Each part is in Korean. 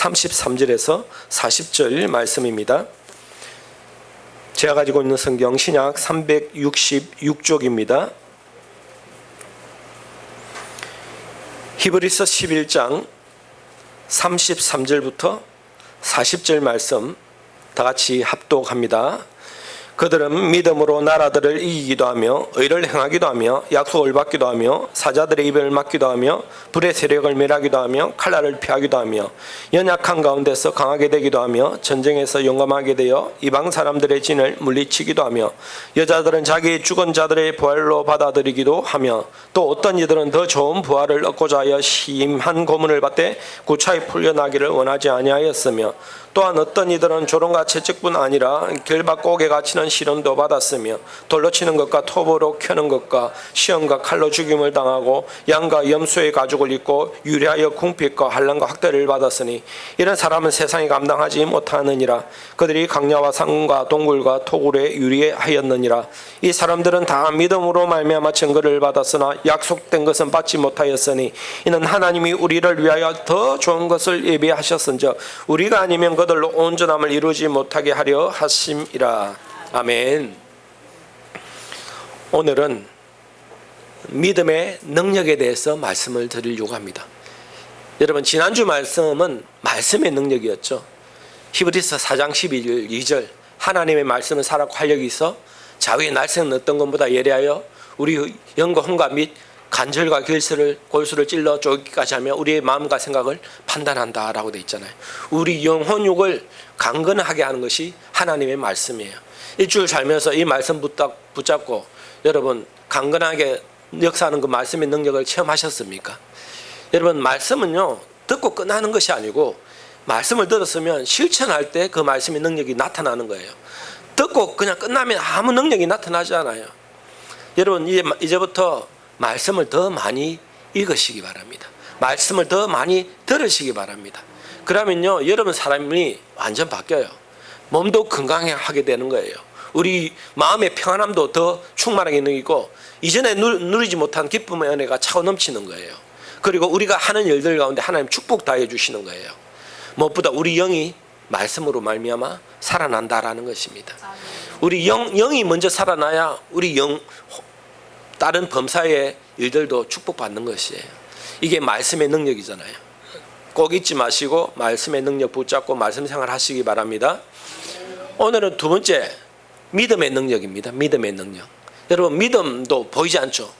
33절에서 40절 말씀입니다. 제가 가지고 있는 성경 신약 366쪽입니다. 히브리서 11장 33절부터 40절 말씀 다 같이 합독합니다. 그들은 믿음으로 나라들을 이기기도 하며 의를 행하기도 하며 약속을 받기도 하며 사자들의 입을 막기도 하며 불의 세력을 멸하기도 하며 칼날을 피하기도 하며 연약한 가운데서 강하게 되기도 하며 전쟁에서 용감하게 되어 이방 사람들의 진을 물리치기도 하며 여자들은 자기 죽은 자들의 부활로 받아들이기도 하며 또 어떤 이들은 더 좋은 부활을 얻고자 하여 심한 고문을 받되 구차히 풀려나기를 원하지 아니하였으며 또한 어떤 이들은 조롱과 채찍뿐 아니라 결박과 옥에 갇히는 시련도 받았으며 돌로 치는 것과 톱으로 켜는 것과 시험과 칼로 죽임을 당하고 양과 염소의 가죽을 입고 유리하여 궁핍과 환난과 학대를 받았으니 이런 사람은 세상이 감당하지 못하느니라. 그들이 강야와 산과 동굴과 토굴에 유리하였느니라. 이 사람들은 다 믿음으로 말미암아 증거를 받았으나 약속된 것은 받지 못하였으니 이는 하나님이 우리를 위하여 더 좋은 것을 예비하셨은즉 우리가 아니면 그들로 온전함을 이루지 못하게 하려 하심이라. 아멘. 오늘은 믿음의 능력에 대해서 말씀을 드리려고 합니다. 여러분, 지난주 말씀은 말씀의 능력이었죠. 히브리서 4장 12절 하나님의 말씀은 살았고 활력이 있어 자위의 날새는 어떤 것보다 예리하여 우리 영과 혼과 및 간절과 골수를 찔러 쪼기까지 하며 우리의 마음과 생각을 판단한다라고 되어 있잖아요. 우리 영혼육을 강건하게 하는 것이 하나님의 말씀이에요. 일주일 살면서 이 말씀 붙잡고 여러분 강건하게 역사하는 그 말씀의 능력을 체험하셨습니까? 여러분, 말씀은요 듣고 끝나는 것이 아니고 말씀을 들었으면 실천할 때 그 말씀의 능력이 나타나는 거예요. 듣고 그냥 끝나면 아무 능력이 나타나지 않아요. 여러분, 이제부터 말씀을 더 많이 읽으시기 바랍니다. 말씀을 더 많이 들으시기 바랍니다. 그러면요 여러분 사람이 완전 바뀌어요. 몸도 건강하게 되는 거예요. 우리 마음의 평안함도 더 충만하게 느끼고 이전에 누리지 못한 기쁨의 은혜가 차고 넘치는 거예요. 그리고 우리가 하는 일들 가운데 하나님 축복 다해 주시는 거예요. 무엇보다 우리 영이 말씀으로 말미암아 살아난다라는 것입니다. 우리 영이 먼저 살아나야 우리 다른 범사의 일들도 축복받는 것이에요. 이게 말씀의 능력이잖아요. 꼭 잊지 마시고 말씀의 능력 붙잡고 말씀 생활 하시기 바랍니다. 오늘은 두 번째, 믿음의 능력입니다. 믿음의 능력. 여러분, 믿음도 보이지 않죠.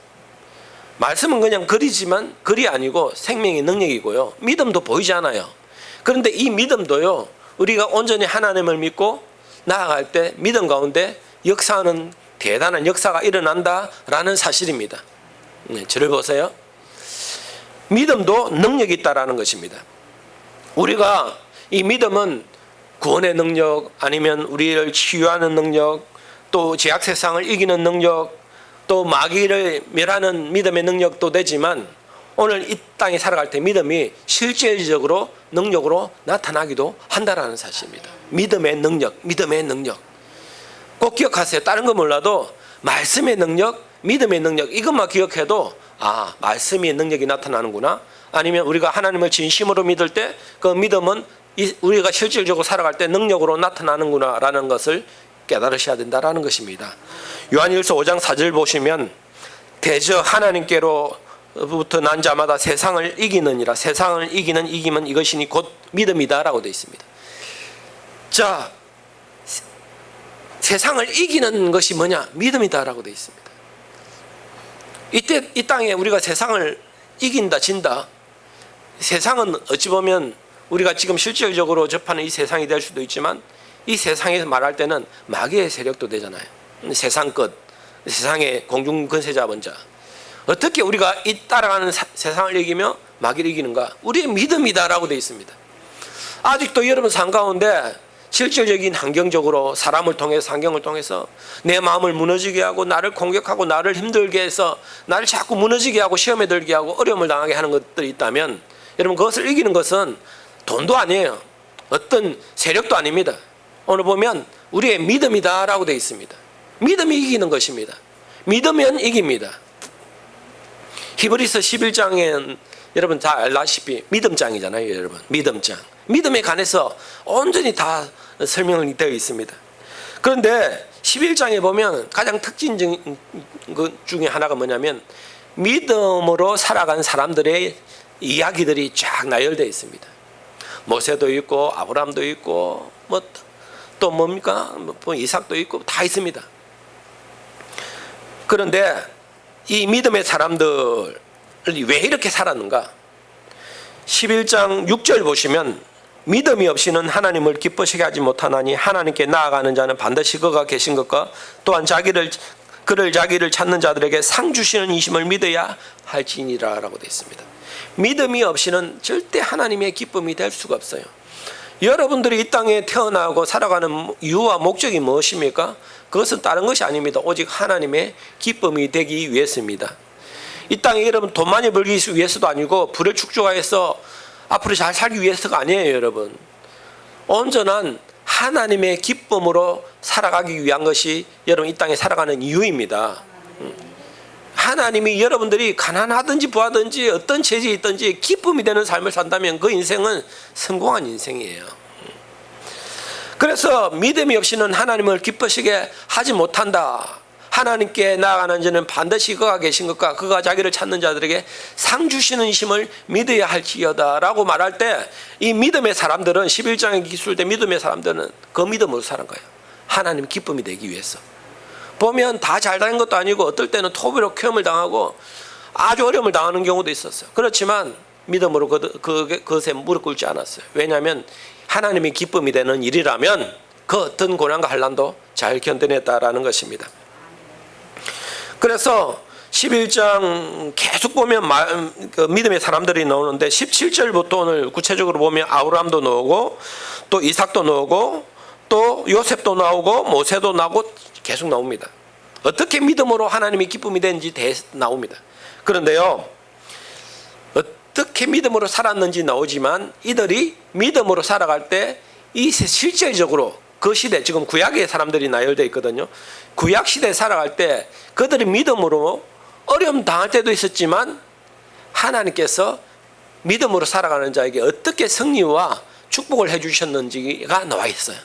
말씀은 그냥 글이지만 글이 아니고 생명의 능력이고요. 믿음도 보이지 않아요. 그런데 이 믿음도요 우리가 온전히 하나님을 믿고 나아갈 때 믿음 가운데 역사하는 대단한 역사가 일어난다라는 사실입니다. 저를 보세요. 믿음도 능력이 있다라는 것입니다. 우리가 이 믿음은 구원의 능력, 아니면 우리를 치유하는 능력, 또 죄악 세상을 이기는 능력, 또 마귀를 멸하는 믿음의 능력도 되지만 오늘 이 땅에 살아갈 때 믿음이 실질적으로 능력으로 나타나기도 한다라는 사실입니다. 믿음의 능력, 믿음의 능력. 꼭 기억하세요. 다른 거 몰라도 말씀의 능력, 믿음의 능력, 이것만 기억해도 말씀의 능력이 나타나는구나. 아니면 우리가 하나님을 진심으로 믿을 때 그 믿음은 우리가 실질적으로 살아갈 때 능력으로 나타나는구나 라는 것을 깨달으셔야 된다라는 것입니다. 요한일서 5장 4절 보시면 대저 하나님께로부터 난 자마다 세상을 이기느니라. 세상을 이기는 이김은 이것이니 곧 믿음이다라고 되어 있습니다. 자, 세상을 이기는 것이 뭐냐? 믿음이다라고 되어 있습니다. 이때 이 땅에 우리가 세상을 이긴다, 진다. 세상은 어찌 보면 우리가 지금 실질적으로 접하는 이 세상이 될 수도 있지만 이 세상에서 말할 때는 마귀의 세력도 되잖아요. 세상 끝, 세상의 공중 권세자 번자. 어떻게 우리가 이 따라가는 세상을 이기며 마귀를 이기는가? 우리의 믿음이다라고 되어 있습니다. 아직도 여러분 삶 가운데 실질적인 환경적으로 사람을 통해서 환경을 통해서 내 마음을 무너지게 하고 나를 공격하고 나를 힘들게 해서 나를 자꾸 무너지게 하고 시험에 들게 하고 어려움을 당하게 하는 것들이 있다면 여러분 그것을 이기는 것은 돈도 아니에요. 어떤 세력도 아닙니다. 오늘 보면 우리의 믿음이다라고 되어 있습니다. 믿음이 이기는 것입니다. 믿으면 이깁니다. 히브리서 11장엔 여러분 다 알다시피 믿음장이잖아요. 여러분 믿음장. 믿음에 관해서 온전히 다 설명이 되어 있습니다. 그런데 11장에 보면 가장 특징적인 것 중에 하나가 뭐냐면 믿음으로 살아간 사람들의 이야기들이 쫙 나열되어 있습니다. 모세도 있고 아브라함도 있고 뭐 또 뭡니까? 뭐 이삭도 있고 다 있습니다. 그런데 이 믿음의 사람들이 왜 이렇게 살았는가? 11장 6절 보시면 믿음이 없이는 하나님을 기쁘시게 하지 못하나니 하나님께 나아가는 자는 반드시 그가 계신 것과 또한 그를 자기를 찾는 자들에게 상 주시는 이심을 믿어야 할지니라 라고 되어 있습니다. 믿음이 없이는 절대 하나님의 기쁨이 될 수가 없어요. 여러분들이 이 땅에 태어나고 살아가는 이유와 목적이 무엇입니까? 그것은 다른 것이 아닙니다. 오직 하나님의 기쁨이 되기 위해서입니다. 이 땅에 여러분 돈 많이 벌기 위해서도 아니고 부를 축적해서 앞으로 잘 살기 위해서가 아니에요. 여러분 온전한 하나님의 기쁨으로 살아가기 위한 것이 여러분 이 땅에 살아가는 이유입니다. 하나님이 여러분들이 가난하든지 부하든지 어떤 체질이 있든지 기쁨이 되는 삶을 산다면 그 인생은 성공한 인생이에요. 그래서 믿음이 없이는 하나님을 기쁘시게 하지 못한다. 하나님께 나아가는 자는 반드시 그가 계신 것과 그가 자기를 찾는 자들에게 상 주시는 이심을 믿어야 할지어다 라고 말할 때 이 믿음의 사람들은 11장에 기술된 믿음의 사람들은 그 믿음으로 사는 거예요. 하나님 기쁨이 되기 위해서. 보면 다 잘 된 것도 아니고 어떨 때는 토비로 시험을 당하고 아주 어려움을 당하는 경우도 있었어요. 그렇지만 믿음으로 그것에 무릎 꿇지 않았어요. 왜냐하면 하나님이 기쁨이 되는 일이라면 그 어떤 고난과 환난도 잘 견뎌냈다라는 것입니다. 그래서 11장 계속 보면 믿음의 사람들이 나오는데 17절부터 오늘 구체적으로 보면 아브라함도 나오고 또 이삭도 나오고 또 요셉도 나오고 모세도 나오고 계속 나옵니다. 어떻게 믿음으로 하나님이 기쁨이 되는지 나옵니다. 그런데요, 어떻게 믿음으로 살았는지 나오지만 이들이 믿음으로 살아갈 때 이 실질적으로 그 시대, 지금 구약의 사람들이 나열되어 있거든요. 구약 시대에 살아갈 때 그들이 믿음으로 어려움 당할 때도 있었지만 하나님께서 믿음으로 살아가는 자에게 어떻게 승리와 축복을 해주셨는지가 나와 있어요.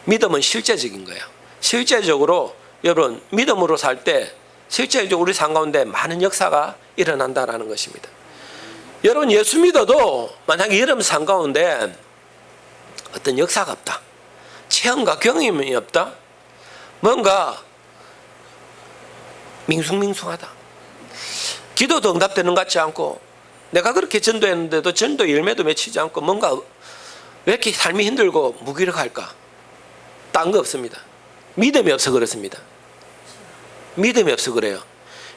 믿음은 실제적인 거예요. 실제적으로 여러분 믿음으로 살 때 실제적으로 우리 삶 가운데 많은 역사가 일어난다라는 것입니다. 여러분 예수 믿어도 만약에 여러분 삶 가운데 어떤 역사가 없다, 체험과 경험이 없다, 뭔가 밍숭밍숭하다, 기도도 응답되는 것 같지 않고 내가 그렇게 전도했는데도 전도 열매도 맺히지 않고 뭔가 왜 이렇게 삶이 힘들고 무기력할까? 딴 거 없습니다. 믿음이 없어 그렇습니다. 믿음이 없어 그래요.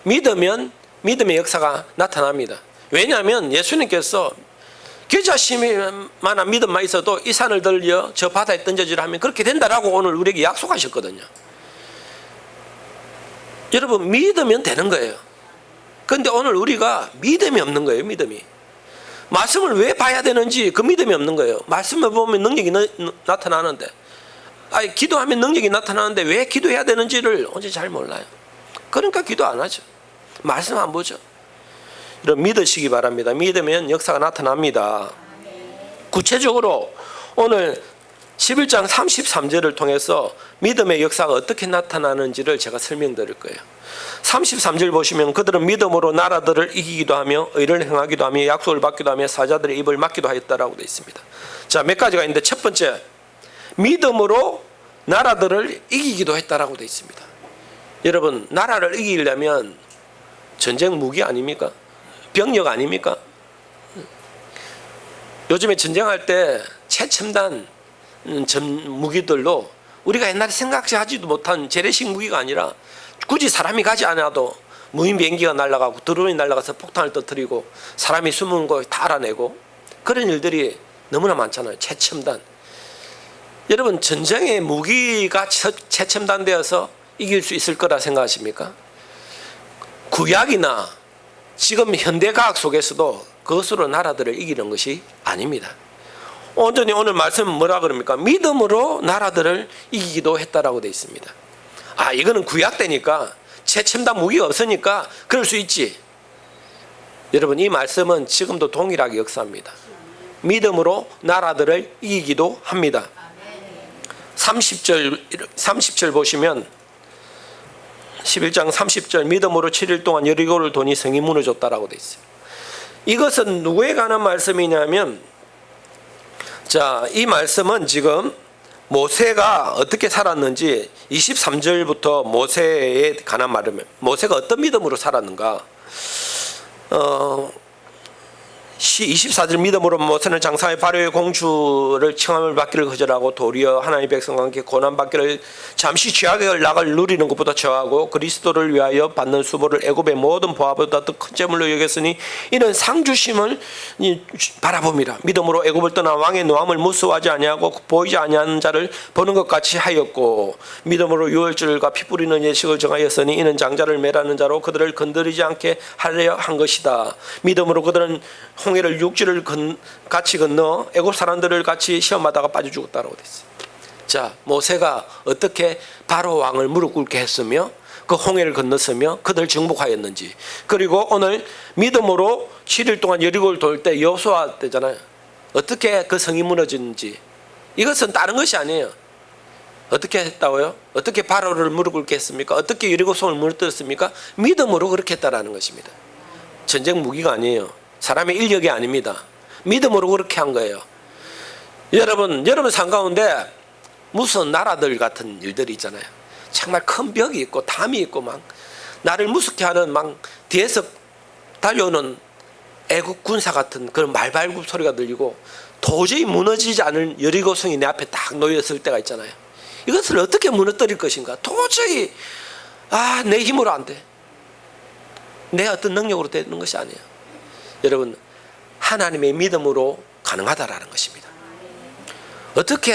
믿으면 믿음의 역사가 나타납니다. 왜냐하면 예수님께서 겨자씨만한 믿음만 있어도 이 산을 들려 저 바다에 던져지라 하면 그렇게 된다라고 오늘 우리에게 약속하셨거든요. 여러분 믿으면 되는 거예요. 그런데 오늘 우리가 믿음이 없는 거예요. 믿음이. 말씀을 왜 봐야 되는지 그 믿음이 없는 거예요. 말씀을 보면 능력이 나타나는데, 기도하면 능력이 나타나는데 왜 기도해야 되는지를 언제 잘 몰라요. 그러니까 기도 안 하죠. 말씀 안 보죠. 여러분 믿으시기 바랍니다. 믿으면 역사가 나타납니다. 구체적으로 오늘 11장 33절을 통해서 믿음의 역사가 어떻게 나타나는지를 제가 설명드릴 거예요. 33절 보시면 그들은 믿음으로 나라들을 이기기도 하며 의를 행하기도 하며 약속을 받기도 하며 사자들의 입을 막기도 하였다라고 되어 있습니다. 자, 몇 가지가 있는데 첫 번째, 믿음으로 나라들을 이기기도 했다라고 되어 있습니다. 여러분 나라를 이기려면 전쟁 무기 아닙니까? 병력 아닙니까? 요즘에 전쟁할 때 최첨단 무기들로 우리가 옛날에 생각하지도 못한 재래식 무기가 아니라 굳이 사람이 가지 않아도 무인 비행기가 날아가고 드론이 날아가서 폭탄을 터뜨리고 사람이 숨은 거 다 알아내고 그런 일들이 너무나 많잖아요. 최첨단. 여러분 전쟁의 무기가 최첨단되어서 이길 수 있을 거라 생각하십니까? 구약이나 지금 현대과학 속에서도 그것으로 나라들을 이기는 것이 아닙니다. 온전히 오늘 말씀은 뭐라 그럽니까? 믿음으로 나라들을 이기기도 했다라고 되어 있습니다. 이거는 구약 때니까 최첨단 무기가 없으니까 그럴 수 있지. 여러분 이 말씀은 지금도 동일하게 역사합니다. 믿음으로 나라들을 이기기도 합니다. 30절 보시면 11장 30절 믿음으로 7일 동안 여리고를 도니 성이 무너졌다라고 돼 있어요. 이것은 누구에 관한 말씀이냐면 이 말씀은 지금 모세가 어떻게 살았는지 23절부터 모세에 관한 말이면 모세가 어떤 믿음으로 살았는가 24절 믿음으로 모세는 장사의 바로의 공주를 청함을 받기를 거절하고 도리어 하나님의 백성과 함께 고난받기를 잠시 죄악의 낙을 누리는 것보다 저하고 그리스도를 위하여 받는 수모를 애굽의 모든 보화보다 더 큰 재물로 여겼으니 이는 상주심을 바라봅니다. 믿음으로 애굽을 떠나 왕의 노함을 무서워하지 아니하고 보이지 아니하는 자를 보는 것 같이 하였고 같이 유월절과 피 뿌리는 예식을 정하였으니 이는 장자를 매라는 자로 그들을 건드리지 않게 하려 한 것이다. 믿음으로 그들은 홍해를 육지를 같이 건너 애굽 사람들을 같이 시험하다가 빠져 죽었다라고 됐어요. 모세가 어떻게 바로 왕을 무릎 꿇게 했으며 그 홍해를 건넜으며 그들 정복하였는지, 그리고 오늘 믿음으로 7일 동안 여리고를 돌 때 여호수아 때잖아요. 어떻게 그 성이 무너졌는지, 이것은 다른 것이 아니에요. 어떻게 했다고요? 어떻게 바로를 무릎 꿇게 했습니까? 어떻게 여리고 성을 무너뜨렸습니까? 믿음으로 그렇게 했다라는 것입니다. 전쟁 무기가 아니에요. 사람의 인력이 아닙니다. 믿음으로 그렇게 한 거예요. 여러분 삶 가운데 무슨 나라들 같은 일들이 있잖아요. 정말 큰 벽이 있고 담이 있고 막 나를 무섭게 하는 막 뒤에서 달려오는 애국 군사 같은 그런 말발굽 소리가 들리고 도저히 무너지지 않을 여리고성이 내 앞에 딱 놓였을 때가 있잖아요. 이것을 어떻게 무너뜨릴 것인가? 도저히 내 힘으로 안 돼. 내 어떤 능력으로 되는 것이 아니에요. 여러분, 하나님의 믿음으로 가능하다라는 것입니다. 어떻게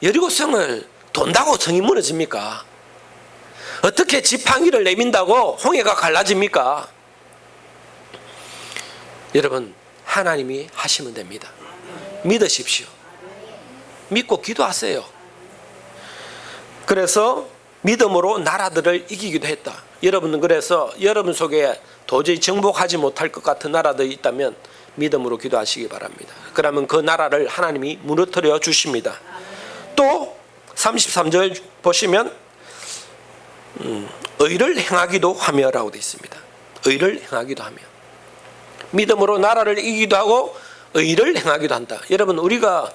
여리고성을 돈다고 성이 무너집니까? 어떻게 지팡이를 내민다고 홍해가 갈라집니까? 여러분, 하나님이 하시면 됩니다. 믿으십시오. 믿고 기도하세요. 그래서 믿음으로 나라들을 이기기도 했다. 여러분은 그래서 여러분 속에 도저히 정복하지 못할 것 같은 나라들이 있다면 믿음으로 기도하시기 바랍니다. 그러면 그 나라를 하나님이 무너뜨려 주십니다. 또 33절 보시면 의를 행하기도 하며라고 되어 있습니다. 의를 행하기도 하며. 믿음으로 나라를 이기기도 하고 의를 행하기도 한다. 여러분, 우리가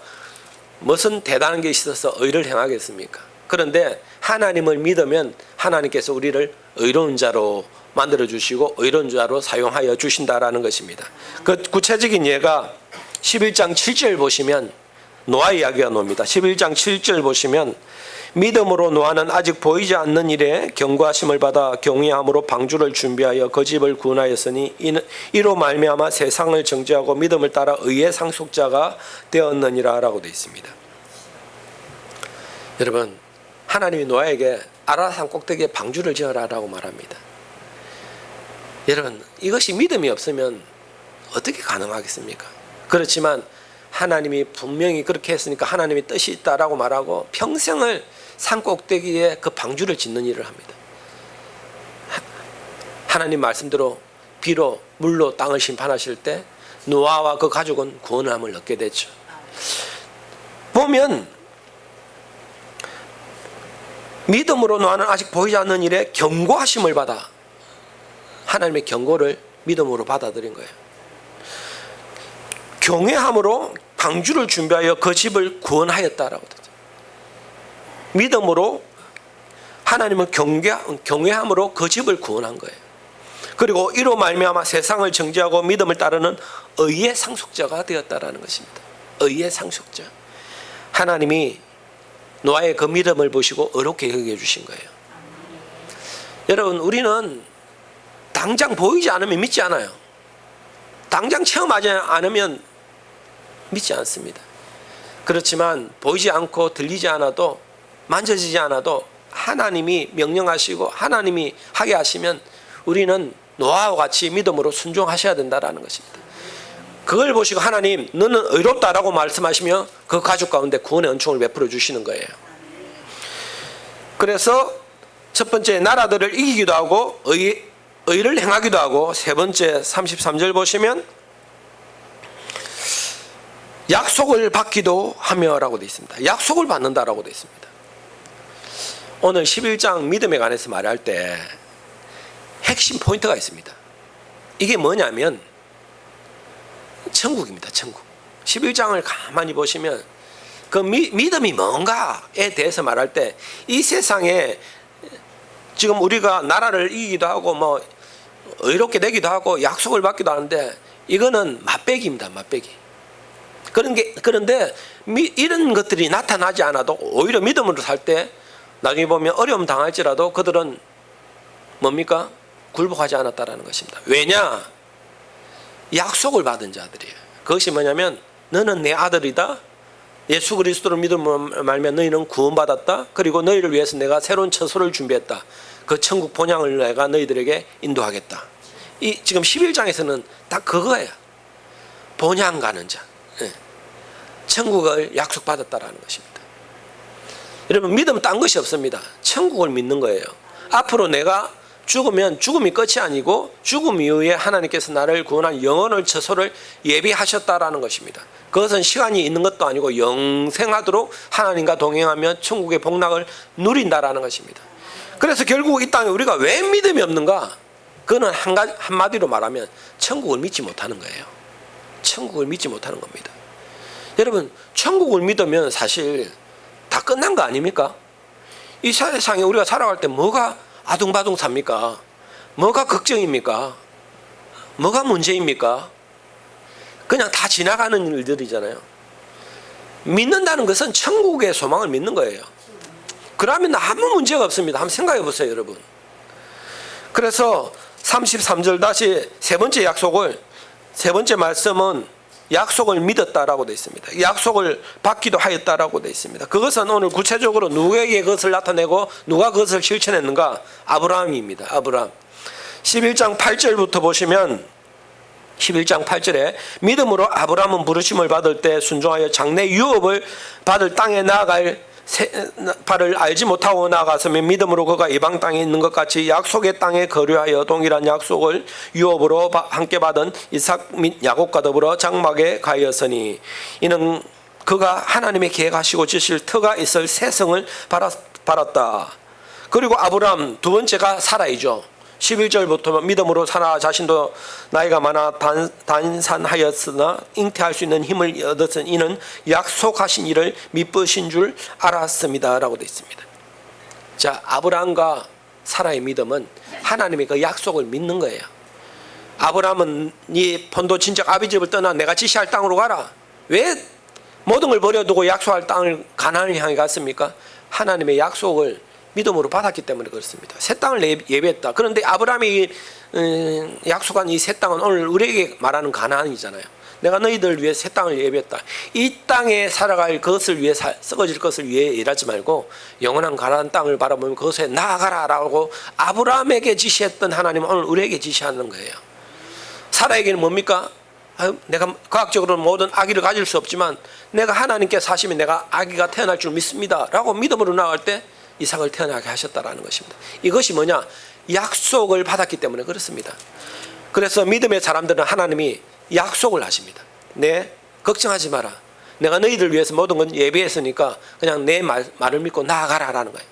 무슨 대단한 게 있어서 의를 행하겠습니까? 그런데 하나님을 믿으면 하나님께서 우리를 의로운 자로 만들어 주시고 의로운 자로 사용하여 주신다라는 것입니다. 그 구체적인 예가 11장 7절 보시면 노아 이야기가 나옵니다. 11장 7절 보시면 믿음으로 노아는 아직 보이지 않는 일에 경고하심을 받아 경외함으로 방주를 준비하여 그 집을 구원하였으니 이로 말미암아 세상을 정죄하고 믿음을 따라 의의 상속자가 되었느니라 라고 되어 있습니다. 여러분, 하나님이 노아에게 아라산 꼭대기에 방주를 지어라라고 말합니다. 여러분, 이것이 믿음이 없으면 어떻게 가능하겠습니까? 그렇지만 하나님이 분명히 그렇게 했으니까 하나님의 뜻이 있다라고 말하고 평생을 산 꼭대기에 그 방주를 짓는 일을 합니다. 하나님 말씀대로 비로 물로 땅을 심판하실 때 노아와 그 가족은 구원함을 얻게 되죠. 보면 믿음으로 노아는 아직 보이지 않는 일에 경고하심을 받아 하나님의 경고를 믿음으로 받아들인 거예요. 경외함으로 방주를 준비하여 그 집을 구원하였다라고 되죠. 믿음으로 하나님을 경외함으로 그 집을 구원한 거예요. 그리고 이로 말미암아 세상을 정죄하고 믿음을 따르는 의의 상속자가 되었다라는 것입니다. 의의 상속자. 하나님이 노아의 그 믿음을 보시고 의롭게 여겨주신 거예요. 여러분, 우리는 당장 보이지 않으면 믿지 않아요. 당장 체험하지 않으면 믿지 않습니다. 그렇지만 보이지 않고 들리지 않아도 만져지지 않아도 하나님이 명령하시고 하나님이 하게 하시면 우리는 노아와 같이 믿음으로 순종하셔야 된다라는 것입니다. 그걸 보시고 하나님 너는 의롭다라고 말씀하시며 그 가족 가운데 구원의 은총을 베풀어 주시는 거예요. 그래서 첫 번째 나라들을 이기기도 하고 의를 행하기도 하고, 세 번째 33절 보시면 약속을 받기도 하며라고 되어 있습니다. 약속을 받는다라고 되어 있습니다. 오늘 11장 믿음에 관해서 말할 때 핵심 포인트가 있습니다. 이게 뭐냐면 천국입니다. 천국. 11장을 가만히 보시면 그 믿음이 뭔가에 대해서 말할 때 이 세상에 지금 우리가 나라를 이기기도 하고 뭐 의롭게 되기도 하고 약속을 받기도 하는데 이거는 맛배기입니다. 맛배기. 그런데 이런 것들이 나타나지 않아도 오히려 믿음으로 살 때 나중에 보면 어려움 당할지라도 그들은 뭡니까? 굴복하지 않았다라는 것입니다. 왜냐? 약속을 받은 자들이에요. 그것이 뭐냐면 너는 내 아들이다. 예수 그리스도를 믿음으로 말면 너희는 구원받았다. 그리고 너희를 위해서 내가 새로운 처소를 준비했다. 그 천국 본향을 내가 너희들에게 인도하겠다. 이 지금 11장에서는 딱 그거예요. 본향 가는 자. 천국을 약속받았다라는 것입니다. 여러분 믿음은 딴 것이 없습니다. 천국을 믿는 거예요. 앞으로 내가 죽으면 죽음이 끝이 아니고 죽음 이후에 하나님께서 나를 구원한 영원한 처소를 예비하셨다라는 것입니다. 그것은 시간이 있는 것도 아니고 영생하도록 하나님과 동행하며 천국의 복락을 누린다라는 것입니다. 그래서 결국 이 땅에 우리가 왜 믿음이 없는가? 그거는 한마디로 말하면 천국을 믿지 못하는 거예요. 천국을 믿지 못하는 겁니다. 여러분 천국을 믿으면 사실 다 끝난 거 아닙니까? 이 세상에 우리가 살아갈 때 뭐가 아둥바둥 삽니까? 뭐가 걱정입니까? 뭐가 문제입니까? 그냥 다 지나가는 일들이잖아요. 믿는다는 것은 천국의 소망을 믿는 거예요. 그러면 아무 문제가 없습니다. 한번 생각해 보세요, 여러분. 그래서 33절 다시 세 번째 말씀은 약속을 믿었다라고 되어 있습니다. 약속을 받기도 하였다라고 되어 있습니다. 그것은 오늘 구체적으로 누구에게 그것을 나타내고 누가 그것을 실천했는가? 아브라함입니다. 아브라함. 11장 8절부터 보시면 11장 8절에 믿음으로 아브라함은 부르심을 받을 때 순종하여 장래 유업을 받을 땅에 나아갈 바를 알지 못하고 나아갔으면 믿음으로 그가 이방 땅에 있는 것 같이 약속의 땅에 거류하여 동일한 약속을 유업으로 함께 받은 이삭 및 야곱과 더불어 장막에 가였으니 이는 그가 하나님의 계획하시고 주실 터가 있을 세성을 바랐다. 그리고 아브라함 두 번째가 사라이죠. 11절부터 믿음으로 사라 자신도 나이가 많아 단산하였으나 잉태할 수 있는 힘을 얻었은 이는 약속하신 일을 믿으신 줄 알았습니다 라고 되어 있습니다. 자, 아브라함과 사라의 믿음은 하나님의 그 약속을 믿는 거예요. 아브라함은 네 본도 친척 아비집을 떠나 내가 지시할 땅으로 가라. 왜 모든 걸 버려두고 약속할 땅을 가나안을 향해 갔습니까? 하나님의 약속을 믿음으로 받았기 때문에 그렇습니다. 새 땅을 예배했다. 그런데 아브라함이 약속한 이 새 땅은 오늘 우리에게 말하는 가나안이잖아요. 내가 너희들 위해 새 땅을 예배했다. 이 땅에 살아갈 것을 위해 썩어질 것을 위해 일하지 말고 영원한 가나안 땅을 바라보면 그것에 나아가라라고 아브라함에게 지시했던 하나님은 오늘 우리에게 지시하는 거예요. 사라에게는 뭡니까? 내가 과학적으로는 모든 아기를 가질 수 없지만 내가 하나님께서 하시면 내가 아기가 태어날 줄 믿습니다 라고 믿음으로 나갈 때 이삭을 태어나게 하셨다라는 것입니다. 이것이 뭐냐? 약속을 받았기 때문에 그렇습니다. 그래서 믿음의 사람들은 하나님이 약속을 하십니다. 네, 걱정하지 마라. 내가 너희들 위해서 모든 건 예비했으니까 그냥 내 말을 믿고 나아가라라는 거예요.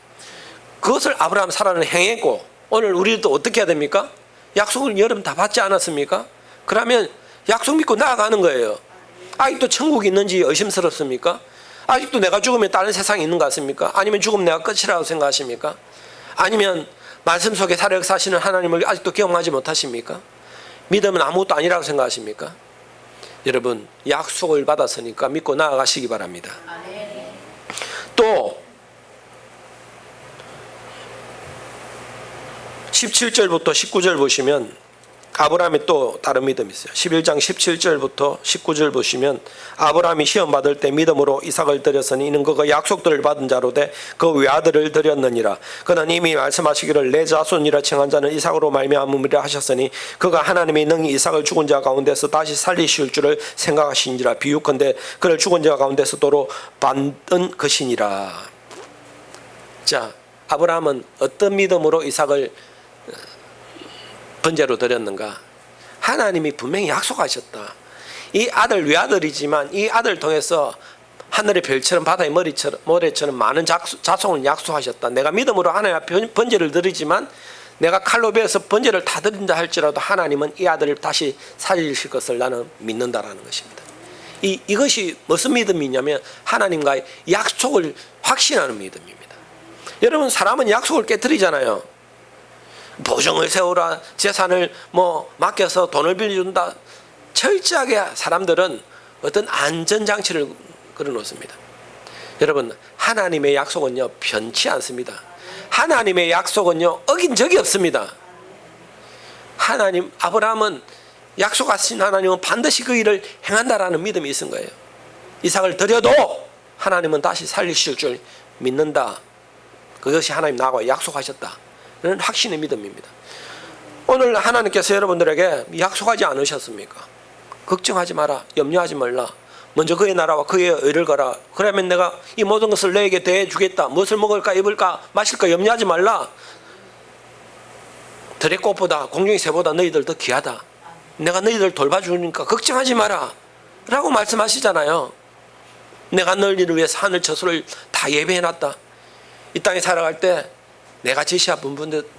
그것을 아브라함 사라는 행했고 오늘 우리도 어떻게 해야 됩니까? 약속을 여러분 다 받지 않았습니까? 그러면 약속 믿고 나아가는 거예요. 아직도 천국이 있는지 의심스럽습니까? 아직도 내가 죽으면 다른 세상이 있는 것 같습니까? 아니면 죽으면 내가 끝이라고 생각하십니까? 아니면 말씀 속에 살아 역사하시는 하나님을 아직도 경험하지 못하십니까? 믿음은 아무것도 아니라고 생각하십니까? 여러분 약속을 받았으니까 믿고 나아가시기 바랍니다. 또 17절부터 19절 보시면 아브라함이 또 다른 믿음이 있어요. 11장 17절부터 19절 보시면 아브라함이 시험 받을 때 믿음으로 이삭을 드렸으니 이는 그가 약속들을 받은 자로 돼 그 외아들을 드렸느니라. 그는 이미 말씀하시기를 내 자손이라称한 자는 이삭으로 말미암음이라 하셨으니 그가 하나님이 능히 이삭을 죽은 자 가운데서 다시 살리실 줄을 생각하시니라. 비유컨대 그를 죽은 자 가운데서 도로 받은 것이니라. 자, 아브라함은 어떤 믿음으로 이삭을 번제로 드렸는가? 하나님이 분명히 약속하셨다. 이 아들 외아들이지만 이 아들을 통해서 하늘의 별처럼 바다의 모래처럼 많은 자손을 약속하셨다. 내가 믿음으로 하나님 앞에 번제를 드리지만 내가 칼로 베어서 번제를 다 드린다 할지라도 하나님은 이 아들을 다시 살리실 것을 나는 믿는다라는 것입니다. 이것이 무슨 믿음이냐면 하나님과의 약속을 확신하는 믿음입니다. 여러분, 사람은 약속을 깨뜨리잖아요. 보증을 세우라, 재산을 맡겨서 돈을 빌려준다. 철저하게 사람들은 어떤 안전장치를 걸어놓습니다. 여러분, 하나님의 약속은요 변치 않습니다. 하나님의 약속은요 어긴 적이 없습니다. 하나님, 아브라함은 약속하신 하나님은 반드시 그 일을 행한다라는 믿음이 있은 거예요. 이삭을 드려도 하나님은 다시 살리실 줄 믿는다. 그것이 하나님 나와 약속하셨다는 확신의 믿음입니다. 오늘 하나님께서 여러분들에게 약속하지 않으셨습니까? 걱정하지 마라, 염려하지 말라, 먼저 그의 나라와 그의 의를 가라. 그러면 내가 이 모든 것을 너에게 대해 주겠다. 무엇을 먹을까 입을까 마실까 염려하지 말라. 들의 꽃보다 공중의 새보다 너희들 더 귀하다. 내가 너희들 돌봐주니까 걱정하지 마라 라고 말씀하시잖아요. 내가 너희를 위해서 하늘 저수를 다 예배해놨다. 이 땅에 살아갈 때 내가 지시한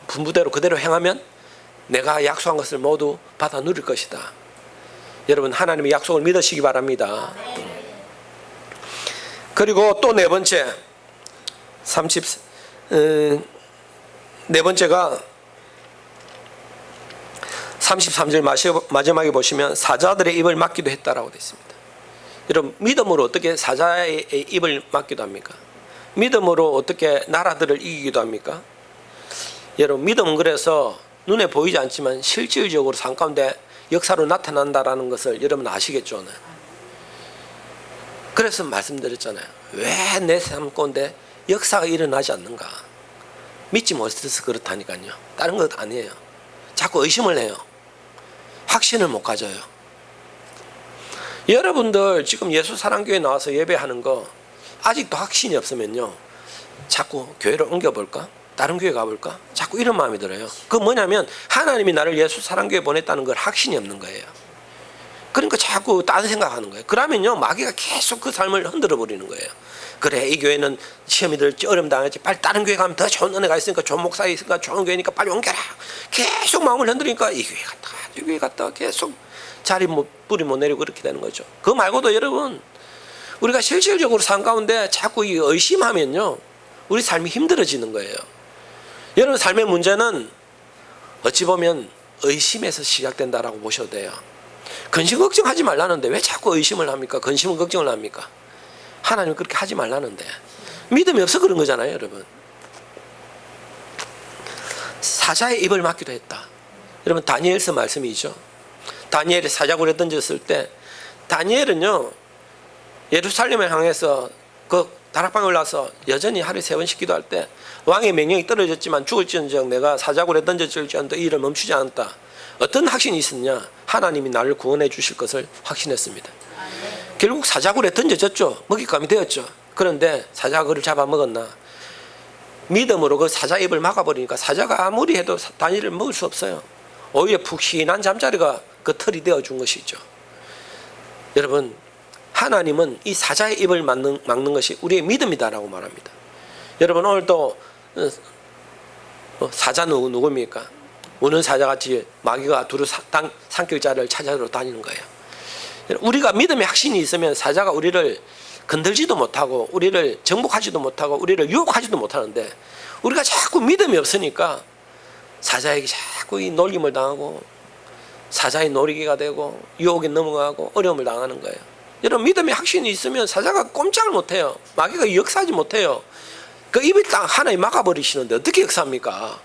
분부대로 그대로 행하면 내가 약속한 것을 모두 받아 누릴 것이다. 여러분, 하나님의 약속을 믿으시기 바랍니다. 그리고 또 네 번째가 33절 마지막에 보시면 사자들의 입을 막기도 했다라고 되어 있습니다. 여러분, 믿음으로 어떻게 사자의 입을 막기도 합니까? 믿음으로 어떻게 나라들을 이기기도 합니까? 여러분, 믿음은 그래서 눈에 보이지 않지만 실질적으로 삶 가운데 역사로 나타난다라는 것을 여러분 아시겠죠? 그래서 말씀드렸잖아요. 왜 내 삶 가운데 역사가 일어나지 않는가? 믿지 못해서 그렇다니까요. 다른 것 아니에요. 자꾸 의심을 해요. 확신을 못 가져요. 여러분들 지금 예수사랑교회 나와서 예배하는 거 아직도 확신이 없으면요, 자꾸 교회를 옮겨볼까? 다른 교회 가볼까? 자꾸 이런 마음이 들어요. 그건 뭐냐면 하나님이 나를 예수사랑교회 보냈다는 걸 확신이 없는 거예요. 그러니까 자꾸 다른 생각하는 거예요. 그러면요, 마귀가 계속 그 삶을 흔들어 버리는 거예요. 그래, 이 교회는 시험이 들지, 어려움 당했지, 빨리 다른 교회 가면 더 좋은 은혜가 있으니까, 좋은 목사가 있으니까, 좋은 교회니까 빨리 옮겨라. 계속 마음을 흔들으니까 이 교회 갔다가 이 교회 갔다가 계속 자리 뿌리 못 내리고 그렇게 되는 거죠. 그거 말고도 여러분, 우리가 실질적으로 삶 가운데 자꾸 이 의심하면요, 우리 삶이 힘들어지는 거예요. 여러분, 삶의 문제는 어찌 보면 의심에서 시작된다라고 보셔도 돼요. 근심 걱정하지 말라는데 왜 자꾸 의심을 합니까? 근심은 걱정을 합니까? 하나님 그렇게 하지 말라는데 믿음이 없어 그런 거잖아요, 여러분. 사자의 입을 막기도 했다. 여러분, 다니엘서 말씀이죠. 다니엘이 사자굴에 던졌을 때 다니엘은요, 예루살렘에 향해서 그 다락방에 올라서 여전히 하루에 3번씩 기도할 때 왕의 명령이 떨어졌지만 죽을지언정 내가 사자굴에 던져질지언정 이 일을 멈추지 않았다. 어떤 확신이 있었냐? 하나님이 나를 구원해 주실 것을 확신했습니다. 결국 사자굴에 던져졌죠. 먹잇감이 되었죠. 그런데 사자가 그를 잡아먹었나? 믿음으로 그 사자 입을 막아버리니까 사자가 아무리 해도 다니엘을 먹을 수 없어요. 오히려 푹신한 잠자리가 그 털이 되어준 것이죠. 여러분, 하나님은 이 사자의 입을 막는 것이 우리의 믿음이다라고 말합니다. 여러분, 오늘도 사자 누굽니까? 우는 사자같이 마귀가 두루 삼킬 자를 찾아러 다니는 거예요. 우리가 믿음의 확신이 있으면 사자가 우리를 건들지도 못하고 우리를 정복하지도 못하고 우리를 유혹하지도 못하는데, 우리가 자꾸 믿음이 없으니까 사자에게 자꾸 이 놀림을 당하고 사자의 놀이기가 되고 유혹에 넘어가고 어려움을 당하는 거예요. 여러분, 믿음의 확신이 있으면 사자가 꼼짝을 못해요. 마귀가 역사하지 못해요. 그 입을 딱 하나에 막아버리시는데 어떻게 역사합니까?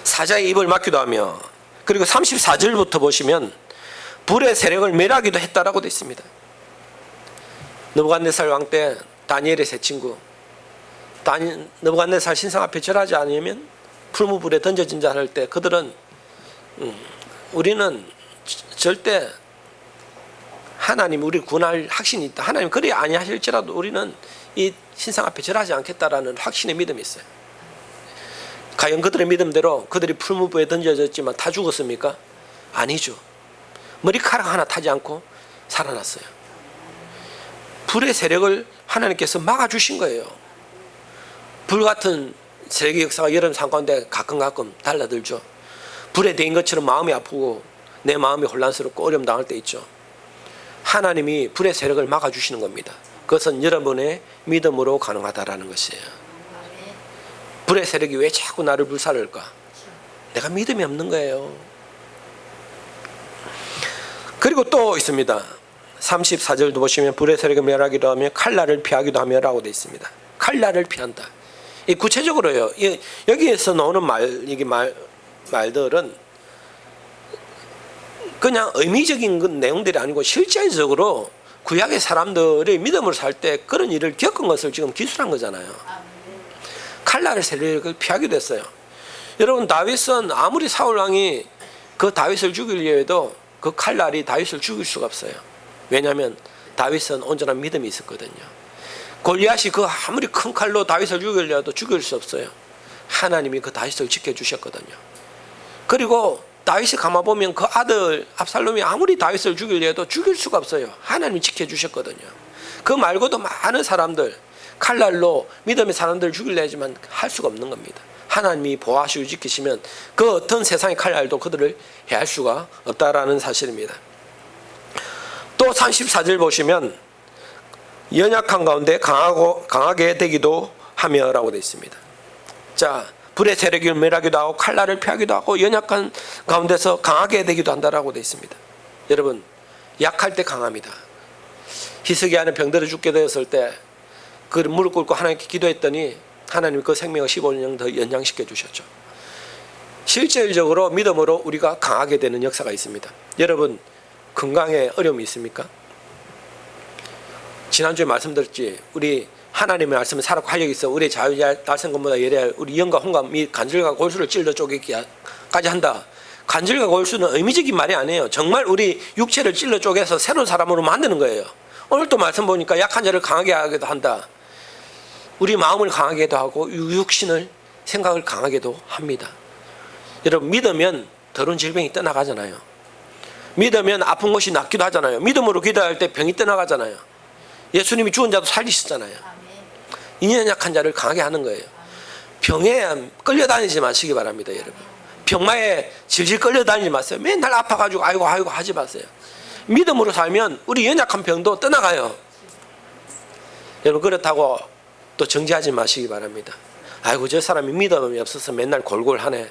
사자의 입을 막기도 하며, 그리고 34절부터 보시면 불의 세력을 멸하기도 했다라고 되어 있습니다. 느부갓네살 왕 때 다니엘의 세 친구, 느부갓네살 신상 앞에 절하지 않으면 풀무불에 던져진 자 할 때 그들은 우리는 절대 하나님 우리를 구원할 확신이 있다. 하나님 그리 아니하실지라도 우리는 이 신상 앞에 절하지 않겠다라는 확신의 믿음이 있어요. 과연 그들의 믿음대로 그들이 풀무불에 던져졌지만 다 죽었습니까? 아니죠. 머리카락 하나 타지 않고 살아났어요. 불의 세력을 하나님께서 막아주신 거예요. 불같은 세계 역사가 여러분 삶 가운데 가끔 달라들죠. 불에 대인 것처럼 마음이 아프고 내 마음이 혼란스럽고 어려움 당할 때 있죠. 하나님이 불의 세력을 막아주시는 겁니다. 그것은 여러분의 믿음으로 가능하다라는 것이에요. 불의 세력이 왜 자꾸 나를 불살를까? 내가 믿음이 없는 거예요. 그리고 또 있습니다. 34절도 보시면 불의 세력을 멸하기도 하며 칼날을 피하기도 하며 라고 되어 있습니다. 칼날을 피한다. 이 구체적으로요. 여기에서 나오는 말들은 그냥 의미적인 내용들이 아니고 실제적으로 구약의 사람들이 믿음으로 살 때 그런 일을 겪은 것을 지금 기술한 거잖아요. 칼날의 세력을 피하기도 했어요. 여러분, 다윗은 아무리 사울 왕이 그 다윗을 죽이려 해도 그 칼날이 다윗을 죽일 수가 없어요. 왜냐하면 다윗은 온전한 믿음이 있었거든요. 골리앗이 그 아무리 큰 칼로 다윗을 죽이려 해도 죽일 수 없어요. 하나님이 그 다윗을 지켜주셨거든요. 그리고 다윗이 가만보면 그 아들 압살롬이 아무리 다윗을 죽이려 해도 죽일 수가 없어요. 하나님이 지켜주셨거든요. 그 말고도 많은 사람들 칼날로 믿음의 사람들을 죽이려 하지만 할 수가 없는 겁니다. 하나님이 보호하시고 지키시면 그 어떤 세상의 칼날도 그들을 해할 수가 없다라는 사실입니다. 또 34절 보시면 연약한 가운데 강하게 되기도 하며 라고 되어 있습니다. 자, 불의 세력을 멸하기도 하고 칼날을 피하기도 하고 연약한 가운데서 강하게 되기도 한다라고 되어 있습니다. 여러분, 약할 때 강합니다. 히스기야는 병들어 죽게 되었을 때 그 무릎 꿇고 하나님께 기도했더니 하나님이 그 생명을 15년 더 연장시켜 주셨죠. 실질적으로 믿음으로 우리가 강하게 되는 역사가 있습니다. 여러분, 건강에 어려움이 있습니까? 지난주에 말씀드렸지, 우리 하나님의 말씀은 살았고 활력이 있어 우리 자유자 달생금보다 예리하여 우리 영과 혼과 및 관절과 골수를 찔러 쪼개기까지 한다. 관절과 골수는 의미적인 말이 아니에요. 정말 우리 육체를 찔러 쪼개서 새로운 사람으로 만드는 거예요. 오늘 또 말씀 보니까 약한 자를 강하게 하기도 한다. 우리 마음을 강하게도 하고 육신을 생각을 강하게도 합니다. 여러분, 믿으면 더러운 질병이 떠나가잖아요. 믿으면 아픈 것이 낫기도 하잖아요. 믿음으로 기도할 때 병이 떠나가잖아요. 예수님이 죽은 자도 살리시잖아요. 인연 약한 자를 강하게 하는 거예요. 병에 끌려다니지 마시기 바랍니다. 여러분, 병마에 질질 끌려다니지 마세요. 맨날 아파가지고 아이고 하지 마세요. 믿음으로 살면 우리 연약한 병도 떠나가요. 여러분, 그렇다고 또 정지하지 마시기 바랍니다. 아이고, 저 사람이 믿음이 없어서 맨날 골골하네.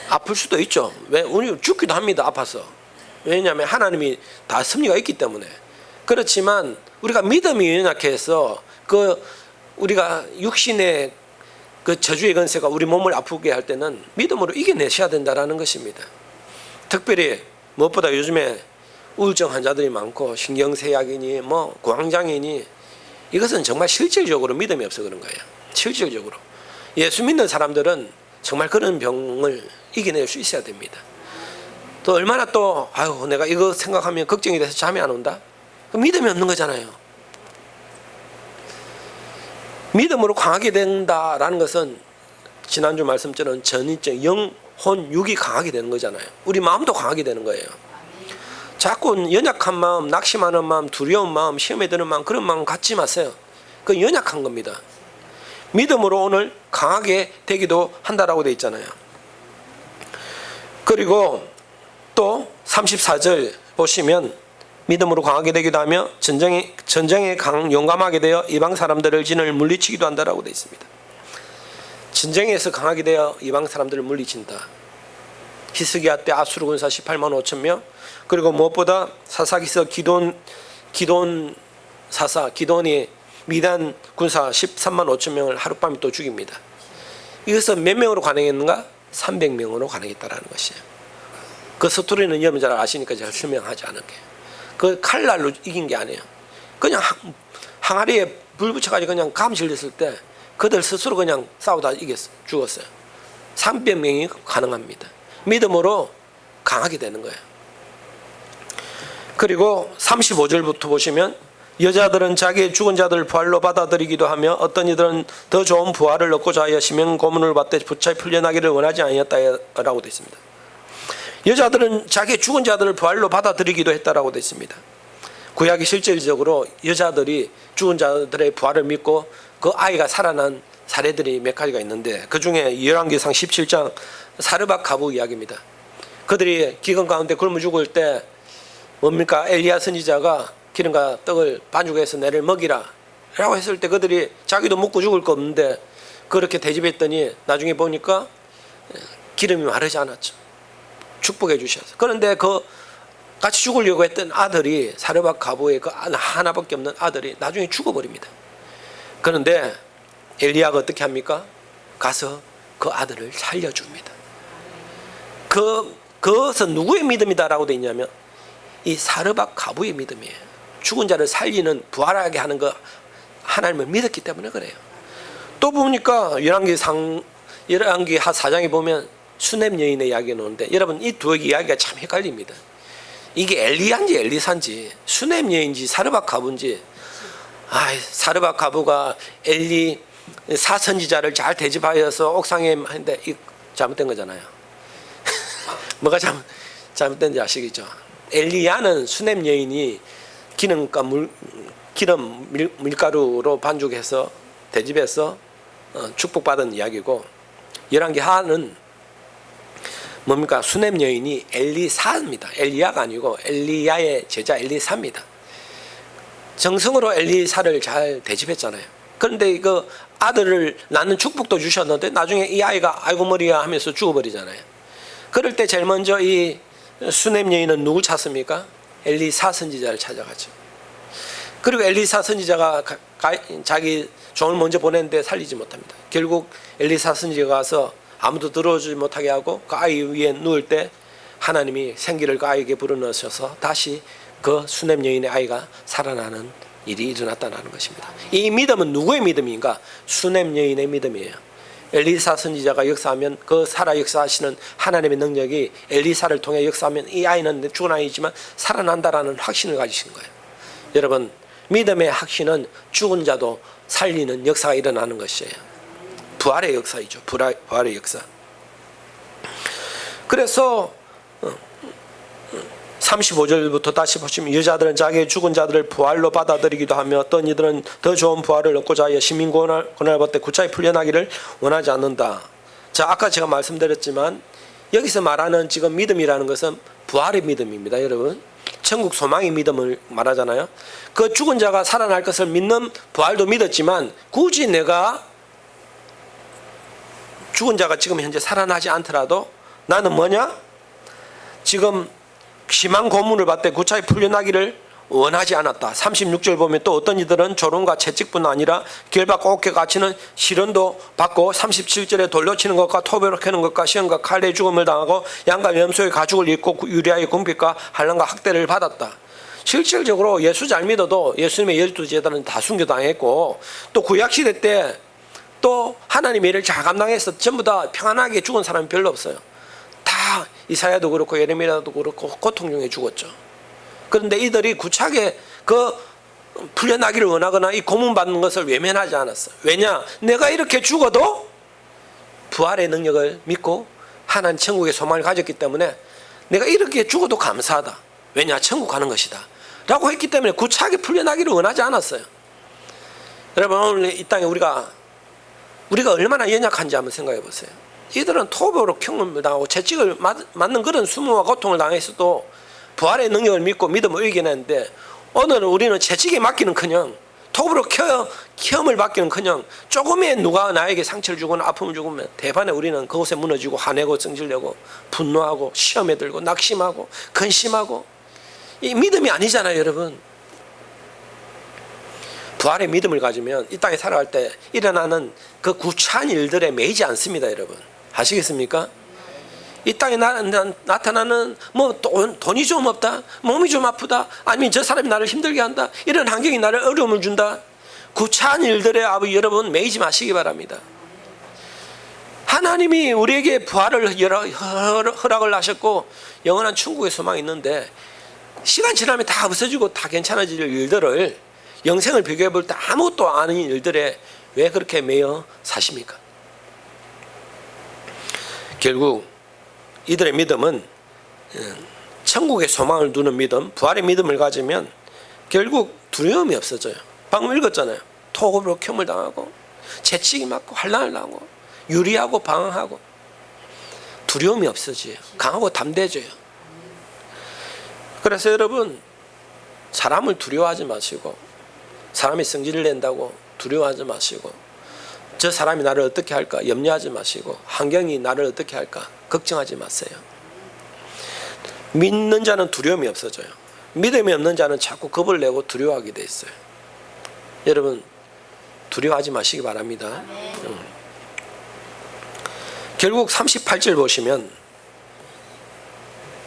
아플 수도 있죠. 왜? 우리 죽기도 합니다. 아파서. 왜냐하면 하나님이 다 섭리가 있기 때문에. 그렇지만 우리가 믿음이 연약해서 우리가 육신의 그 저주의 건세가 우리 몸을 아프게 할 때는 믿음으로 이겨내셔야 된다라는 것입니다. 특별히 무엇보다 요즘에 우울증 환자들이 많고 신경쇠약이니 고황장애니 이것은 정말 실질적으로 믿음이 없어 그런 거예요. 실질적으로 예수 믿는 사람들은 정말 그런 병을 이겨낼 수 있어야 됩니다. 또 얼마나 또 아유 내가 이거 생각하면 걱정이 돼서 잠이 안 온다? 믿음이 없는 거잖아요. 믿음으로 강하게 된다라는 것은 지난주 말씀처럼 전인적 영, 혼, 육이 강하게 되는 거잖아요. 우리 마음도 강하게 되는 거예요. 자꾸 연약한 마음, 낙심하는 마음, 두려운 마음, 시험에 드는 마음, 그런 마음 갖지 마세요. 그건 연약한 겁니다. 믿음으로 오늘 강하게 되기도 한다라고 되어 있잖아요. 그리고 또 34절 보시면 믿음으로 강하게 되기도 하며 전쟁에 용감하게 되어 이방 사람들을 진을 물리치기도 한다라고 되어 있습니다. 전쟁에서 강하게 되어 이방 사람들을 물리친다. 히스기야 때 아수르 군사 18만 5천 명, 그리고 무엇보다 사사기서 기돈이 미단 군사 13만 5천 명을 하룻밤에 또 죽입니다. 이것은 몇 명으로 가능했는가? 300명으로 가능했다라는 것이에요. 그 스토리는 여러분 잘 아시니까 제가 설명하지 않을게요. 그 칼날로 이긴 게 아니에요. 그냥 항아리에 불 붙여가지고 그냥 감질렸을 때 그들 스스로 그냥 싸우다 죽었어요. 300명이 가능합니다. 믿음으로 강하게 되는 거예요. 그리고 35절부터 보시면 여자들은 자기의 죽은 자들을 부활로 받아들이기도 하며 어떤 이들은 더 좋은 부활을 얻고자 하여 심형 고문을 받되 부차에 풀려나기를 원하지 아니었다라고 되어 있습니다. 여자들은 자기 죽은 자들을 부활로 받아들이기도 했다라고 되어 있습니다. 구약이 실질적으로 여자들이 죽은 자들의 부활을 믿고 그 아이가 살아난 사례들이 몇 가지가 있는데, 그 중에 열왕기상 17장 사르밧 가부 이야기입니다. 그들이 기근 가운데 굶어 죽을 때 뭡니까? 엘리야 선지자가 기름과 떡을 반죽해서 내를 먹이라 라고 했을 때 그들이 자기도 먹고 죽을 거 없는데 그렇게 대접했더니 나중에 보니까 기름이 마르지 않았죠. 축복해 주셔서. 그런데 그 같이 죽으려고 했던 아들이, 사르밧 가부의 그 하나밖에 없는 아들이 나중에 죽어버립니다. 그런데 엘리야가 어떻게 합니까? 가서 그 아들을 살려줍니다. 그것은 누구의 믿음이다라고 되어 있냐면 이 사르밧 가부의 믿음이에요. 죽은 자를 살리는, 부활하게 하는 거 하나님을 믿었기 때문에 그래요. 또 보니까 열왕기 하 4장에 보면 수넴 여인의 이야기가 나오는데, 여러분 이 두 이야기가 참 헷갈립니다. 이게 엘리야인지 엘리사인지, 수넴 여인인지 사르밧 가부인지. 사르밧 가부가 엘리 사선지자를 잘 대접하여서 옥상에 했는데 이 잘못된 거잖아요. 뭐가 잘못된지 아시겠죠? 엘리야는 수넴 여인이 기름 밀가루로 반죽해서 대접해서 축복받은 이야기고, 열왕기 하는 뭡니까? 수넴 여인이 엘리사입니다. 엘리야가 아니고 엘리야의 제자 엘리사입니다. 정성으로 엘리사를 잘 대접했잖아요. 그런데 그 아들을 낳는 축복도 주셨는데 나중에 이 아이가 아이고 머리야 하면서 죽어버리잖아요. 그럴 때 제일 먼저 이 수넴 여인은 누굴 찾습니까? 엘리사 선지자를 찾아가죠. 그리고 엘리사 선지자가 자기 종을 먼저 보냈는데 살리지 못합니다. 결국 엘리사 선지자가 가서 아무도 들어오지 못하게 하고 그 아이 위에 누울 때 하나님이 생기를 그 아이에게 불어넣으셔서 다시 그 수넴 여인의 아이가 살아나는 일이 일어났다는 것입니다. 이 믿음은 누구의 믿음인가? 수넴 여인의 믿음이에요. 엘리사 선지자가 역사하면 그 살아 역사하시는 하나님의 능력이 엘리사를 통해 역사하면 이 아이는 죽은 아이지만 살아난다라는 확신을 가지신 거예요. 여러분, 믿음의 확신은 죽은 자도 살리는 역사가 일어나는 것이에요. 부활의 역사이죠. 부활의 역사. 그래서 35절부터 다시 보시면, 여자들은 자기의 죽은 자들을 부활로 받아들이기도 하며 어떤 이들은 더 좋은 부활을 얻고자 하여 시민고난을 구차히 풀려나기를 원하지 않는다. 자, 아까 제가 말씀드렸지만 여기서 말하는 지금 믿음이라는 것은 부활의 믿음입니다. 여러분, 천국 소망의 믿음을 말하잖아요. 그 죽은 자가 살아날 것을 믿는 부활도 믿었지만 굳이 내가 죽은 자가 지금 현재 살아나지 않더라도 나는 뭐냐? 지금 심한 고문을 받되 구차히 풀려나기를 원하지 않았다. 36절 보면 또 어떤 이들은 조롱과 채찍뿐 아니라 결박과 옥에 갇히는 시련도 받고, 37절에 돌로 치는 것과 토배로 캐는 것과 시험과 칼에 죽음을 당하고 양과 염소의 가죽을 입고 유리아의 궁핍과 환난과 학대를 받았다. 실질적으로 예수 잘 믿어도 예수님의 12제자는 다 순교당했고, 또 구약시대 때 또 하나님의 일을 잘 감당해서 전부 다 평안하게 죽은 사람이 별로 없어요. 다 이사야도 그렇고 예레미야도 그렇고 고통 중에 죽었죠. 그런데 이들이 구차하게 그 풀려나기를 원하거나 이 고문받는 것을 외면하지 않았어요. 왜냐? 내가 이렇게 죽어도 부활의 능력을 믿고 하나님 천국의 소망을 가졌기 때문에 내가 이렇게 죽어도 감사하다. 왜냐? 천국 가는 것이다 라고 했기 때문에 구차하게 풀려나기를 원하지 않았어요. 여러분, 오늘 이 땅에 우리가 얼마나 연약한지 한번 생각해 보세요. 이들은 토벌로 경험을 당하고 채찍을 맞는 그런 수모와 고통을 당했어도 부활의 능력을 믿고 믿음을 이겨냈는데, 오늘은 우리는 채찍에 맞기는커녕 톱으로 시험을 받기는커녕 조금의 누가 나에게 상처를 주거나 아픔을 주면 대반에 우리는 그곳에 무너지고 화내고 성질내고 분노하고 시험에 들고 낙심하고 근심하고. 이 믿음이 아니잖아요, 여러분. 부활의 믿음을 가지면 이 땅에 살아갈 때 일어나는 그 구차한 일들에 매이지 않습니다, 여러분. 아시겠습니까? 이 땅에 나타나는 뭐 돈이 좀 없다, 몸이 좀 아프다, 아니면 저 사람이 나를 힘들게 한다, 이런 환경이 나를 어려움을 준다, 구차한 일들에 여러분 매이지 마시기 바랍니다. 하나님이 우리에게 부활을 허락을 하셨고 영원한 천국의 소망이 있는데, 시간 지나면 다 없어지고 다 괜찮아질 일들을, 영생을 비교해 볼 때 아무것도 아닌 일들에 왜 그렇게 매여 사십니까? 결국 이들의 믿음은 천국의 소망을 두는 믿음, 부활의 믿음을 가지면 결국 두려움이 없어져요. 방금 읽었잖아요. 토급으로 켬을 당하고 채찍이 맞고 환난을 당하고 유리하고 방황하고 두려움이 없어져요. 강하고 담대해져요. 그래서 여러분, 사람을 두려워하지 마시고, 사람이 성질을 낸다고 두려워하지 마시고, 저 사람이 나를 어떻게 할까 염려하지 마시고, 환경이 나를 어떻게 할까 걱정하지 마세요. 믿는 자는 두려움이 없어져요. 믿음이 없는 자는 자꾸 겁을 내고 두려워하게 돼 있어요. 여러분, 두려워하지 마시기 바랍니다. 결국 38절 보시면,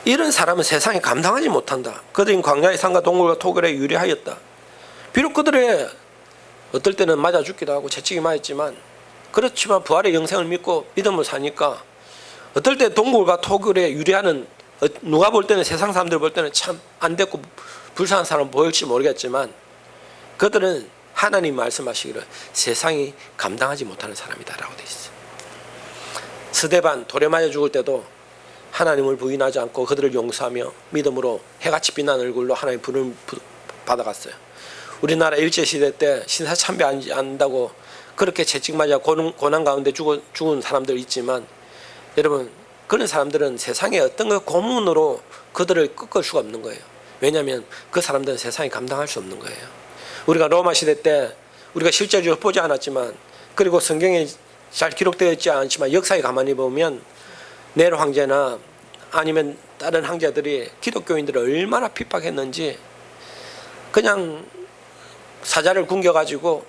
이런 사람은 세상에 감당하지 못한다. 그들은 광야의 산과 동굴과 토굴에 유리하였다. 비록 그들의 어떨 때는 맞아 죽기도 하고 채찍이 맞았지만, 그렇지만 부활의 영생을 믿고 믿음을 사니까 어떨 때 동굴과 토굴에 유리하는, 누가 볼 때는, 세상 사람들 볼 때는 참 안 됐고 불쌍한 사람 보일지 모르겠지만, 그들은 하나님 말씀하시기를 세상이 감당하지 못하는 사람이다 라고 되어 있어요. 스데반 돌에 맞아 죽을 때도 하나님을 부인하지 않고 그들을 용서하며 믿음으로 해같이 빛나는 얼굴로 하나님 부름을 받아갔어요. 우리나라 일제시대 때 신사참배 안 한다고 그렇게 채찍 맞아 고난 가운데 죽은 사람들 있지만, 여러분, 그런 사람들은 세상의 어떤 그 고문으로 그들을 꺾을 수가 없는 거예요. 왜냐하면 그 사람들은 세상에 감당할 수 없는 거예요. 우리가 로마 시대 때 우리가 실제로 보지 않았지만, 그리고 성경에 잘 기록되어 있지 않지만 역사에 가만히 보면 네로 황제나 아니면 다른 황제들이 기독교인들을 얼마나 핍박했는지, 그냥 사자를 굶겨가지고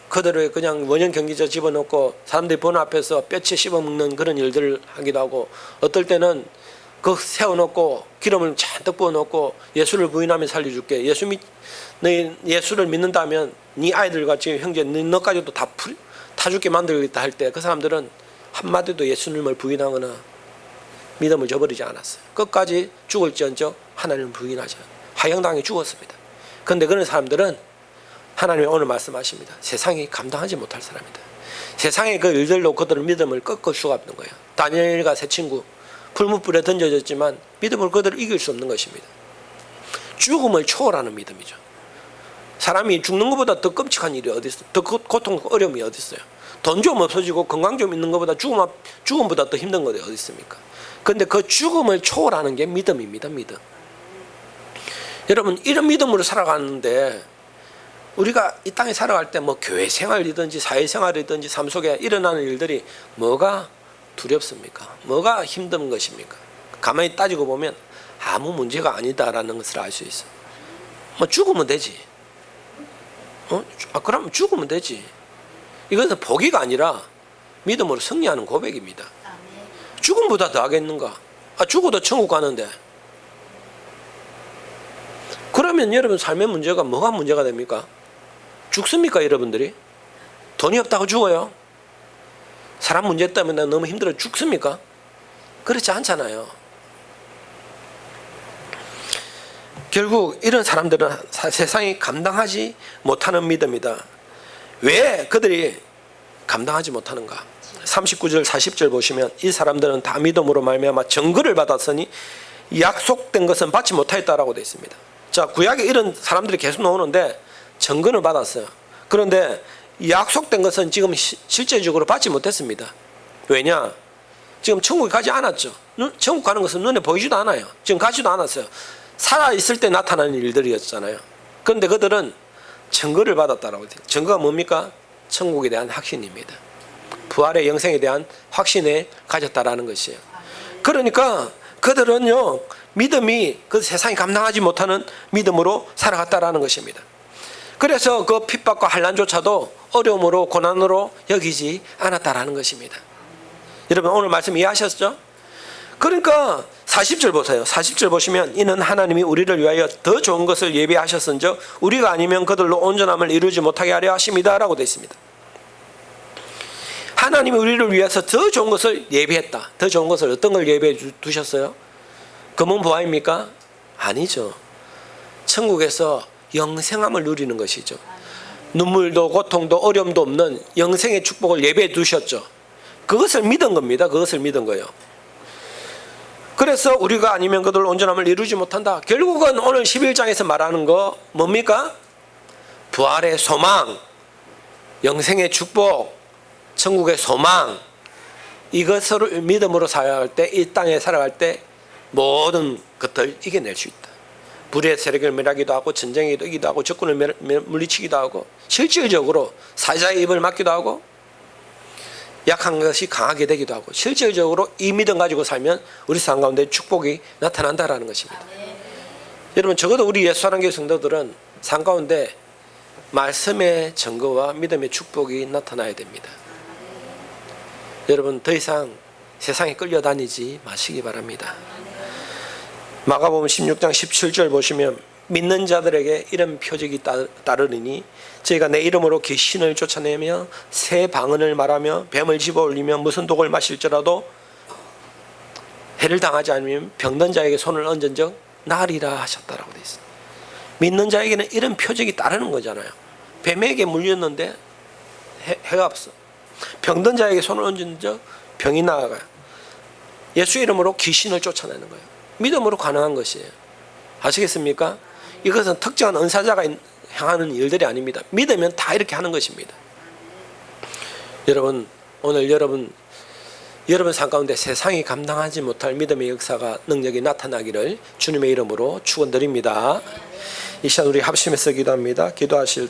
그들을 그냥 원형 경기자 집어넣고 사람들이 보는 앞에서 뼈채 씹어먹는 그런 일들을 하기도 하고, 어떨 때는 그 세워놓고 기름을 잔뜩 부어놓고 예수를 부인하며 살려줄게, 예수를 믿는다면 네 아이들과 지금 형제 너까지도 다 죽게 만들겠다 할 때, 그 사람들은 한마디도 예수님을 부인하거나 믿음을 저버리지 않았어요. 끝까지 죽을지언정 하나님을 부인하지 않아요. 화형당해 죽었습니다. 그런데 그런 사람들은 하나님이 오늘 말씀하십니다. 세상이 감당하지 못할 사람이다. 세상의 그 일들로 그들의 믿음을 꺾을 수가 없는 거예요. 다니엘과 세 친구 풀무불에 던져졌지만 믿음을 그들을 이길 수 없는 것입니다. 죽음을 초월하는 믿음이죠. 사람이 죽는 것보다 더 끔찍한 일이 어디 있어요? 더 고통, 어려움이 어디 있어요? 돈 좀 없어지고 건강 좀 있는 것보다 죽음보다 더 힘든 것이 어디 있습니까? 그런데 그 죽음을 초월하는 게 믿음입니다. 믿음. 여러분, 이런 믿음으로 살아가는데, 우리가 이 땅에 살아갈 때 뭐 교회 생활이든지 사회생활이든지 삶 속에 일어나는 일들이 뭐가 두렵습니까? 뭐가 힘든 것입니까? 가만히 따지고 보면 아무 문제가 아니다라는 것을 알 수 있어. 뭐 죽으면 되지. 그러면 죽으면 되지. 이것은 포기가 아니라 믿음으로 승리하는 고백입니다. 죽음보다 더 하겠는가? 죽어도 천국 가는데. 그러면 여러분 삶의 문제가 뭐가 문제가 됩니까? 죽습니까 여러분들이? 돈이 없다고 죽어요? 사람 문제 때문에 너무 힘들어 죽습니까? 그렇지 않잖아요. 결국 이런 사람들은 세상이 감당하지 못하는 믿음이다. 왜 그들이 감당하지 못하는가? 39절 40절 보시면, 이 사람들은 다 믿음으로 말미암아 증거를 받았으니 약속된 것은 받지 못하였다라고 되어 있습니다. 자, 구약에 이런 사람들이 계속 나오는데 증거를 받았어요. 그런데 약속된 것은 지금 실제적으로 받지 못했습니다. 왜냐? 지금 천국에 가지 않았죠. 천국 가는 것은 눈에 보이지도 않아요. 지금 가지도 않았어요. 살아있을 때 나타나는 일들이었잖아요. 그런데 그들은 증거를 받았다라고 돼요. 증거가 뭡니까? 천국에 대한 확신입니다. 부활의 영생에 대한 확신에 가졌다라는 것이에요. 그러니까 그들은요, 믿음이 그 세상이 감당하지 못하는 믿음으로 살아갔다라는 것입니다. 그래서 그 핍박과 환난조차도 어려움으로 고난으로 여기지 않았다라는 것입니다. 여러분 오늘 말씀 이해하셨죠? 그러니까 40절 보세요. 40절 보시면, 이는 하나님이 우리를 위하여 더 좋은 것을 예비하셨은즉 우리가 아니면 그들로 온전함을 이루지 못하게 하려 하심이다 라고 되어 있습니다. 하나님이 우리를 위해서 더 좋은 것을 예비했다. 더 좋은 것을 어떤 걸 예비해 두셨어요? 금은 보화입니까? 아니죠. 천국에서 영생함을 누리는 것이죠. 눈물도 고통도 어려움도 없는 영생의 축복을 예배해 두셨죠. 그것을 믿은 겁니다. 그것을 믿은 거예요. 그래서 우리가 아니면 그들 온전함을 이루지 못한다. 결국은 오늘 11장에서 말하는 거 뭡니까? 부활의 소망, 영생의 축복, 천국의 소망, 이것을 믿음으로 살아갈 때, 이 땅에 살아갈 때 모든 것들 이겨낼 수 있다. 불의 세력을 멸하기도 하고 전쟁에 이기도 하고 적군을 물리치기도 하고 실질적으로 사자의 입을 막기도 하고 약한 것이 강하게 되기도 하고 실질적으로 이 믿음 가지고 살면 우리 삶 가운데 축복이 나타난다라는 것입니다. 여러분 적어도 우리 예수사랑교회 성도들은 삶 가운데 말씀의 증거와 믿음의 축복이 나타나야 됩니다. 여러분 더 이상 세상에 끌려다니지 마시기 바랍니다. 마가복음 16장 17절 보시면 믿는 자들에게 이런 표적이 따르니 저희가 내 이름으로 귀신을 쫓아내며 새 방언을 말하며 뱀을 집어올리며 무슨 독을 마실지라도 해를 당하지 않으면 병든 자에게 손을 얹은 적 나으리라 하셨다라고 되어 있습니다. 믿는 자에게는 이런 표적이 따르는 거잖아요. 뱀에게 물렸는데 해가 없어. 병든 자에게 손을 얹은 적 병이 나아가요. 예수 이름으로 귀신을 쫓아내는 거예요. 믿음으로 가능한 것이에요. 아시겠습니까? 이것은 특정한 은사자가 향하는 일들이 아닙니다. 믿으면 다 이렇게 하는 것입니다. 여러분 오늘 여러분 삶 가운데 세상이 감당하지 못할 믿음의 역사가 능력이 나타나기를 주님의 이름으로 축원드립니다. 이 시간 우리 합심해서 기도합니다. 기도하실